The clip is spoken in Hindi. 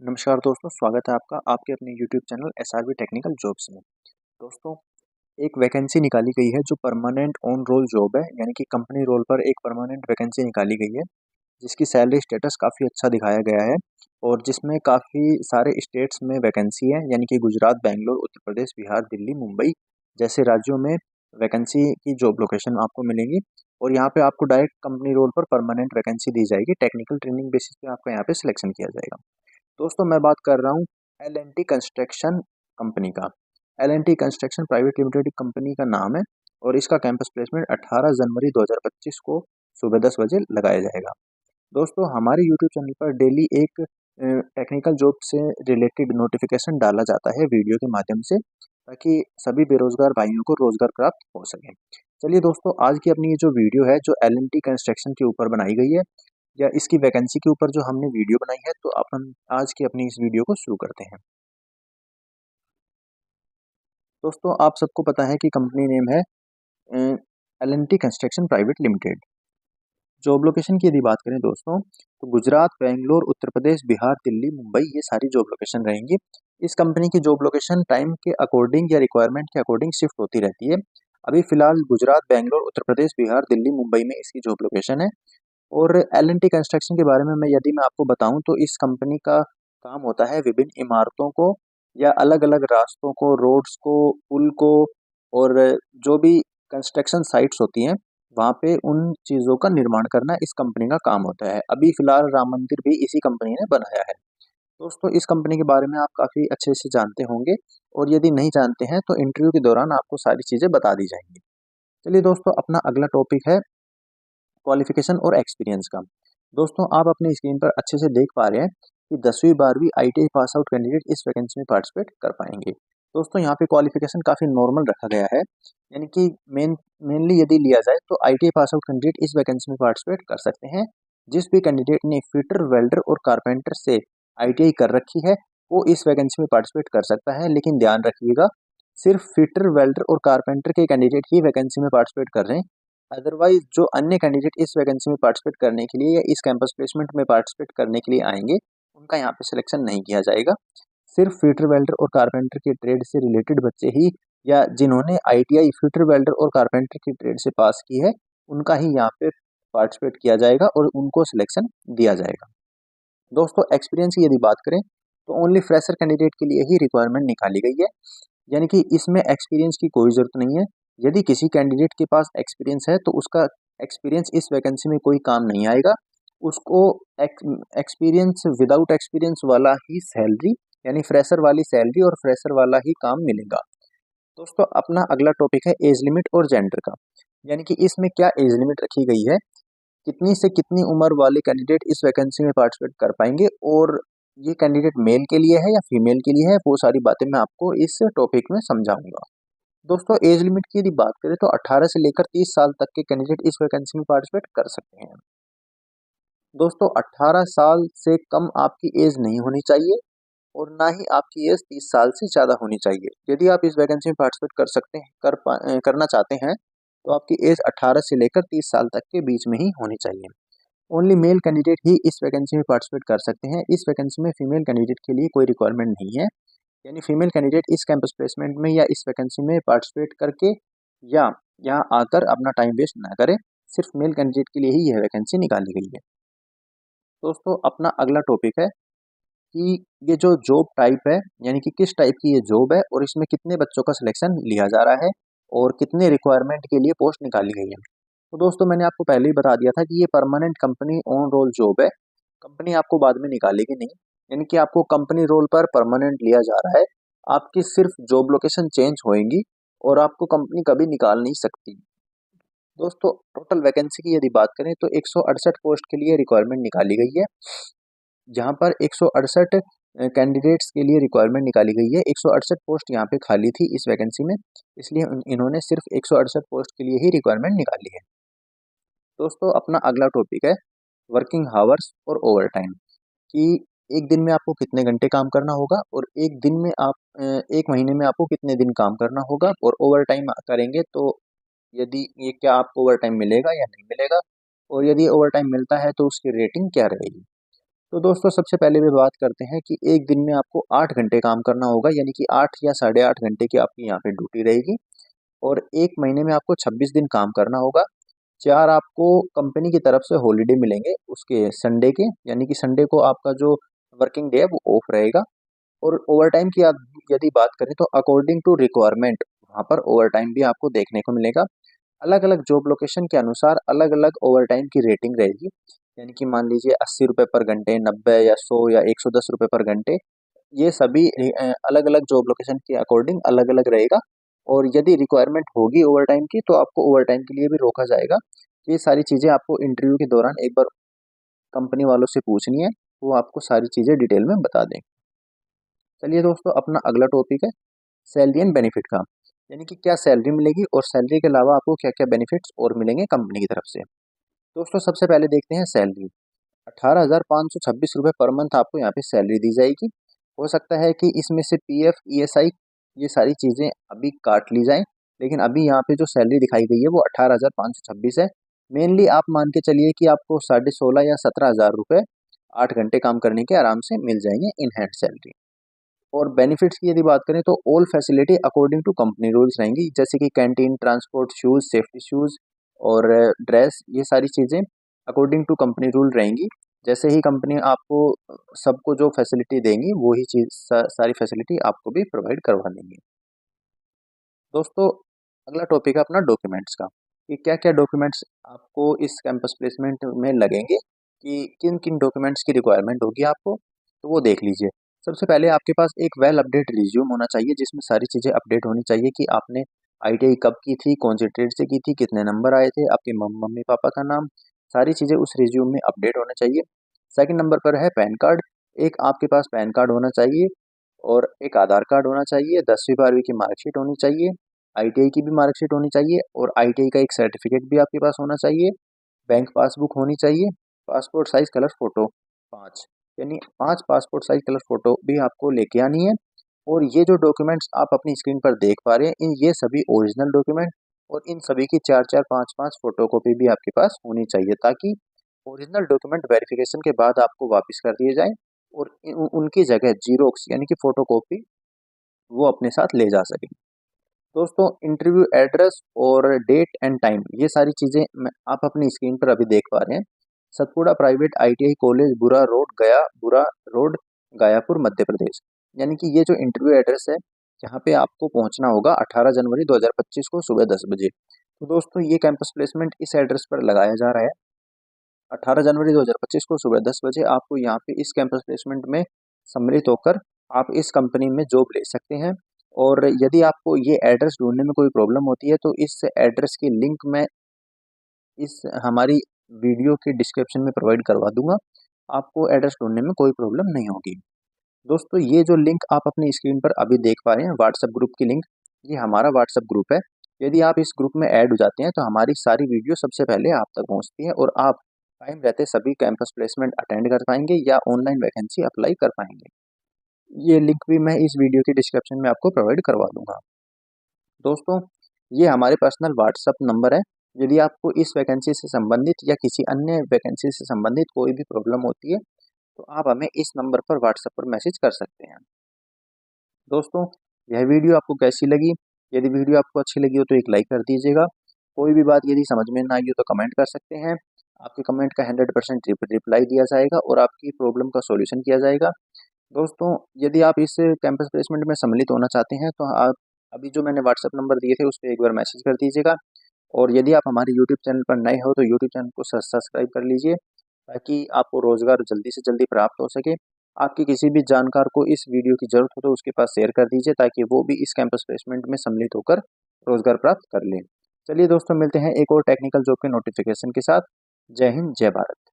नमस्कार दोस्तों, स्वागत है आपका आपके अपने YouTube channel SRB technical jobs में। दोस्तों, एक वैकेंसी निकाली गई है जो परमानेंट ऑन रोल जॉब है, यानी कि कंपनी रोल पर एक परमानेंट वैकेंसी निकाली गई है, जिसकी सैलरी स्टेटस काफ़ी अच्छा दिखाया गया है और जिसमें काफ़ी सारे स्टेट्स में वैकेंसी है, यानी कि गुजरात, बैंगलोर, उत्तर प्रदेश, बिहार, दिल्ली, मुंबई जैसे राज्यों में वैकेंसी की जॉब लोकेशन आपको मिलेंगी और यहाँ पे आपको डायरेक्ट कंपनी रोल पर परमानेंट वैकेंसी दी जाएगी। टेक्निकल ट्रेनिंग बेसिस पे आपका यहाँ पे सिलेक्शन किया जाएगा। दोस्तों, मैं बात कर रहा हूँ L N T construction company का। L N T construction private limited company का नाम है और इसका कैंपस प्लेसमेंट 18 जनवरी 2025 को सुबह 10 बजे लगाया जाएगा। दोस्तों, हमारे यूट्यूब चैनल पर डेली एक टेक्निकल जॉब से रिलेटेड नोटिफिकेशन डाला जाता है वीडियो के माध्यम से, ताकि सभी बेरोजगार भाइयों को रोजगार प्राप्त हो सके। चलिए दोस्तों, आज की अपनी ये जो वीडियो है जो एल एन टी कंस्ट्रक्शन के ऊपर बनाई गई है या इसकी वैकेंसी के ऊपर जो हमने वीडियो बनाई है, तो अपन आज की अपनी इस वीडियो को शुरू करते हैं। दोस्तों, आप सबको पता है कि कंपनी नेम है L N T construction private limited. Job location की यदि बात करें दोस्तों, तो गुजरात, बेंगलोर, उत्तर प्रदेश, बिहार, दिल्ली, मुंबई ये सारी जॉब लोकेशन रहेंगी। इस कंपनी की जॉब लोकेशन टाइम के अकॉर्डिंग या रिक्वायरमेंट के अकॉर्डिंग शिफ्ट होती रहती है। अभी फिलहाल गुजरात, बेंगलोर, उत्तर प्रदेश, बिहार, दिल्ली, मुंबई में इसकी जॉब लोकेशन है। और एल एन टी कंस्ट्रक्शन के बारे में मैं आपको बताऊं तो इस कंपनी का काम होता है विभिन्न इमारतों को या अलग अलग रास्तों को, रोड्स को, पुल को और जो भी कंस्ट्रक्शन साइट्स होती हैं वहाँ पे उन चीज़ों का निर्माण करना इस कंपनी का काम होता है। अभी फिलहाल राम मंदिर भी इसी कंपनी ने बनाया है। दोस्तों, इस कंपनी के बारे में आप काफ़ी अच्छे से जानते होंगे और यदि नहीं जानते हैं तो इंटरव्यू के दौरान आपको सारी चीज़ें बता दी जाएंगी। चलिए दोस्तों, अपना अगला टॉपिक है क्वालिफिकेशन और एक्सपीरियंस का। दोस्तों, आप अपनी स्क्रीन पर अच्छे से देख पा रहे हैं कि 10वीं 12वीं आईटीआई पास आउट कैंडिडेट इस वैकेंसी में पार्टिसिपेट कर पाएंगे। दोस्तों, यहाँ पे क्वालिफिकेशन काफ़ी नॉर्मल रखा गया है, यानी कि मेनली यदि लिया जाए तो आईटीआई पास आउट कैंडिडेट इस वैकेंसी में पार्टिसिपेट कर सकते हैं। जिस भी कैंडिडेट ने फिटर, वेल्डर और कारपेंटर से आईटीआई कर रखी है वो इस वैकेंसी में पार्टिसिपेट कर सकता है, लेकिन ध्यान रखिएगा सिर्फ फिटर, वेल्डर और कारपेंटर के कैंडिडेट ही वैकेंसी में पार्टिसिपेट कर रहे हैं। अदरवाइज जो अन्य कैंडिडेट इस वैकेंसी में पार्टिसिपेट करने के लिए या इस कैंपस प्लेसमेंट में पार्टिसिपेट करने के लिए आएंगे उनका यहाँ पे सिलेक्शन नहीं किया जाएगा। सिर्फ फिटर, वेल्डर और कारपेंटर के ट्रेड से रिलेटेड बच्चे ही या जिन्होंने आईटीआई फिटर, वेल्डर और कारपेंटर की ट्रेड से पास की है उनका ही यहाँ पे पार्टिसिपेट किया जाएगा और उनको सिलेक्शन दिया जाएगा। दोस्तों, एक्सपीरियंस की यदि बात करें तो ओनली फ्रेशर कैंडिडेट के लिए ही रिक्वायरमेंट निकाली गई है, यानी कि इसमें एक्सपीरियंस की कोई ज़रूरत नहीं है। यदि किसी कैंडिडेट के पास एक्सपीरियंस है तो उसका एक्सपीरियंस इस वैकेंसी में कोई काम नहीं आएगा। उसको एक्सपीरियंस विदाउट एक्सपीरियंस वाला ही सैलरी, यानी फ्रेशर वाली सैलरी और फ्रेशर वाला ही काम मिलेगा। दोस्तों, अपना अगला टॉपिक है एज लिमिट और जेंडर का, यानी कि इसमें क्या एज लिमिट रखी गई है, कितनी से कितनी उम्र वाले कैंडिडेट इस वैकेंसी में पार्टिसिपेट कर पाएंगे और ये कैंडिडेट मेल के लिए है या फीमेल के लिए है, वो सारी बातें मैं आपको इस टॉपिक में समझाऊंगा। दोस्तों, एज लिमिट की यदि बात करें तो 18 से लेकर 30 साल तक के कैंडिडेट इस वैकेंसी में पार्टिसिपेट कर सकते हैं। दोस्तों, 18 साल से कम आपकी एज नहीं होनी चाहिए और ना ही आपकी एज 30 साल से ज़्यादा होनी चाहिए। यदि आप इस वैकेंसी में पार्टिसिपेट कर सकते हैं करना चाहते हैं तो आपकी एज 18 से लेकर 30 साल तक के बीच में ही होनी चाहिए। ओनली मेल कैंडिडेट ही इस वैकेंसी में पार्टिसिपेट कर सकते हैं। इस वैकेंसी में फीमेल कैंडिडेट के लिए कोई रिक्वायरमेंट नहीं है, यानी फीमेल कैंडिडेट इस कैंपस प्लेसमेंट में या इस वैकेंसी में पार्टिसिपेट करके या यहाँ आकर अपना टाइम वेस्ट ना करें। सिर्फ मेल कैंडिडेट के लिए ही यह वैकेंसी निकाली गई है। दोस्तों, अपना अगला टॉपिक है कि ये जो जॉब टाइप है, यानी कि किस टाइप की ये जॉब है और इसमें कितने बच्चों का सिलेक्शन लिया जा रहा है और कितने रिक्वायरमेंट के लिए पोस्ट निकाली गई है। तो दोस्तों, मैंने आपको पहले ही बता दिया था कि ये permanent company on roll job है। कंपनी आपको बाद में निकालेगी नहीं, यानी कि आपको कंपनी रोल पर परमानेंट लिया जा रहा है। आपकी सिर्फ जॉब लोकेशन चेंज होएगी और आपको कंपनी कभी निकाल नहीं सकती। दोस्तों, टोटल वैकेंसी की यदि बात करें तो 168 पोस्ट के लिए रिक्वायरमेंट निकाली गई है, जहां पर 168 कैंडिडेट्स के लिए रिक्वायरमेंट निकाली गई है। 168 पोस्ट यहाँ पे खाली थी इस वैकेंसी में, इसलिए इन्होंने सिर्फ 168 पोस्ट के लिए ही रिक्वायरमेंट निकाली है। दोस्तों, अपना अगला टॉपिक है वर्किंग हावर्स और ओवर टाइम, कि एक दिन में आपको कितने घंटे काम करना होगा और एक दिन में एक महीने में आपको कितने दिन काम करना होगा और ओवर टाइम करेंगे तो यदि ये क्या आपको ओवर टाइम मिलेगा या नहीं मिलेगा और यदि ओवर टाइम मिलता है तो उसकी रेटिंग क्या रहेगी। तो दोस्तों सबसे पहले भी बात करते हैं कि एक दिन में आपको 8 घंटे काम करना होगा, यानी कि 8 या साढ़े 8 घंटे की आपकी यहाँ पे ड्यूटी रहेगी। और 1 महीने में आपको 26 दिन काम करना होगा। 4 आपको कंपनी की तरफ से हॉलिडे मिलेंगे उसके संडे के, यानी कि संडे को आपका जो वर्किंग डे है वो ऑफ रहेगा। और ओवरटाइम की आप यदि बात करें तो अकॉर्डिंग टू रिक्वायरमेंट वहाँ पर ओवरटाइम भी आपको देखने को मिलेगा। अलग अलग जॉब लोकेशन के अनुसार अलग अलग ओवरटाइम की रेटिंग रहेगी, यानी कि मान लीजिए 80 रुपये पर घंटे, 90 या 100 या 110 रुपये पर घंटे। ये सभी अलग अलग जॉब लोकेशन के अकॉर्डिंग अलग अलग रहेगा। और यदि रिक्वायरमेंट होगी ओवरटाइम की तो आपको ओवरटाइम के लिए भी रोका जाएगा। ये सारी चीज़ें आपको इंटरव्यू के दौरान एक बार कंपनी वालों से पूछनी है, वो आपको सारी चीज़ें डिटेल में बता दें। चलिए दोस्तों, अपना अगला टॉपिक है सैलरी एंड बेनिफिट का, यानी कि क्या सैलरी मिलेगी और सैलरी के अलावा आपको क्या क्या बेनिफिट्स और मिलेंगे कंपनी की तरफ से। दोस्तों सबसे पहले देखते हैं सैलरी। 18,526 रुपये पर मंथ आपको यहाँ पे सैलरी दी जाएगी। हो सकता है कि इसमें से पीएफ, ईएसआई ये सारी चीज़ें अभी काट ली जाएं, लेकिन अभी यहाँ पे जो सैलरी दिखाई गई है वो 18,526 है। मेनली आप मान के चलिए कि आपको 16,500 या 17,000 रुपये 8 घंटे काम करने के आराम से मिल जाएंगे इन हैंड सैलरी। और बेनिफिट्स की यदि बात करें तो all facility according to company rules रहेंगी, जैसे कि canteen, transport, shoes, safety shoes और ड्रेस, ये सारी चीज़ें अकॉर्डिंग टू कंपनी रूल रहेंगी। जैसे ही कंपनी आपको सबको जो फैसिलिटी देंगी वही चीज़ सारी फैसिलिटी आपको भी प्रोवाइड करवा देंगी। दोस्तों अगला टॉपिक है अपना डॉक्यूमेंट्स का, कि क्या क्या डॉक्यूमेंट्स आपको इस कैंपस प्लेसमेंट में लगेंगे, कि किन किन डॉक्यूमेंट्स की रिक्वायरमेंट होगी आपको, तो वो देख लीजिए। सबसे पहले आपके पास एक वेल अपडेट रिज्यूम होना चाहिए, जिसमें सारी चीज़ें अपडेट होनी चाहिए कि आपने आईटीआई कब की थी, कौन से ट्रेड से की थी, कितने नंबर आए थे, आपके मम्मी पापा का नाम, सारी चीज़ें उस रिज्यूम में अपडेट होना चाहिए। सेकंड नंबर पर है पैन कार्ड। एक आपके पास पैन कार्ड होना चाहिए और एक आधार कार्ड होना चाहिए, 10वीं 12वीं की मार्कशीट होनी चाहिए, आईटीआई की भी मार्कशीट होनी चाहिए और आईटीआई का एक सर्टिफिकेट भी आपके पास होना चाहिए, बैंक पासबुक होनी चाहिए, पासपोर्ट साइज कलर फोटो 5, यानी 5 पासपोर्ट साइज कलर फोटो भी आपको लेके आनी है। और ये जो डॉक्यूमेंट्स आप अपनी स्क्रीन पर देख पा रहे हैं, इन ये सभी ओरिजिनल डॉक्यूमेंट और इन सभी की 4-4, 5-5 फोटोकॉपी भी आपके पास होनी चाहिए, ताकि ओरिजिनल डॉक्यूमेंट वेरिफिकेशन के बाद आपको वापस कर दिए जाएं और उनकी जगह जीरोक्स यानी कि फोटोकॉपी वो अपने साथ ले जा सकें। दोस्तों इंटरव्यू एड्रेस और डेट एंड टाइम, ये सारी चीज़ें आप अपनी स्क्रीन पर अभी देख पा रहे हैं। सतपुड़ा प्राइवेट आईटीआई कॉलेज, बुरा रोड, गया, बुरा रोड, गायापुर, मध्य प्रदेश। यानी कि ये जो इंटरव्यू एड्रेस है, जहाँ पे आपको पहुँचना होगा 18 जनवरी 2025 को सुबह 10 बजे। तो दोस्तों ये कैंपस प्लेसमेंट इस एड्रेस पर लगाया जा रहा है। 18 जनवरी 2025 को सुबह 10 बजे आपको यहाँ पे इस कैंपस प्लेसमेंट में सम्मिलित होकर आप इस कंपनी में जॉब ले सकते हैं। और यदि आपको ये एड्रेस ढूंढने में कोई प्रॉब्लम होती है तो इस एड्रेस की लिंक मैं इस हमारी वीडियो के डिस्क्रिप्शन में प्रोवाइड करवा दूंगा, आपको एड्रेस ढूंढने में कोई प्रॉब्लम नहीं होगी। दोस्तों ये जो लिंक आप अपनी स्क्रीन पर अभी देख पा रहे हैं व्हाट्सएप ग्रुप की लिंक, ये हमारा व्हाट्सएप ग्रुप है। यदि आप इस ग्रुप में ऐड हो जाते हैं तो हमारी सारी वीडियो सबसे पहले आप तक पहुंचती है और आप टाइम रहते सभी कैंपस प्लेसमेंट अटेंड कर पाएंगे या ऑनलाइन वैकेंसी अप्लाई कर पाएंगे। ये लिंक भी मैं इस वीडियो के डिस्क्रिप्शन में आपको प्रोवाइड करवा दूंगा। दोस्तों ये हमारे पर्सनल व्हाट्सएप नंबर है। यदि आपको इस वैकेंसी से संबंधित या किसी अन्य वैकेंसी से संबंधित कोई भी प्रॉब्लम होती है तो आप हमें इस नंबर पर व्हाट्सएप पर मैसेज कर सकते हैं। दोस्तों यह वीडियो आपको कैसी लगी? यदि वीडियो आपको अच्छी लगी हो तो एक लाइक कर दीजिएगा। कोई भी बात यदि समझ में ना आई हो तो कमेंट कर सकते हैं। आपके कमेंट का 100% रिप्लाई दिया जाएगा और आपकी प्रॉब्लम का सॉल्यूशन किया जाएगा। दोस्तों यदि आप इस कैंपस प्लेसमेंट में सम्मिलित होना चाहते हैं तो आप अभी जो मैंने व्हाट्सएप नंबर दिए थे उस पर एक बार मैसेज कर दीजिएगा। और यदि आप हमारे यूट्यूब चैनल पर नए हो तो यूट्यूब चैनल को सब्सक्राइब कर लीजिए, ताकि आपको रोज़गार जल्दी से जल्दी प्राप्त हो सके। आपकी किसी भी जानकार को इस वीडियो की ज़रूरत हो तो उसके पास शेयर कर दीजिए, ताकि वो भी इस कैंपस प्लेसमेंट में सम्मिलित होकर रोज़गार प्राप्त कर ले। चलिए दोस्तों मिलते हैं एक और टेक्निकल जॉब के नोटिफिकेशन के साथ। जय हिंद, जय भारत।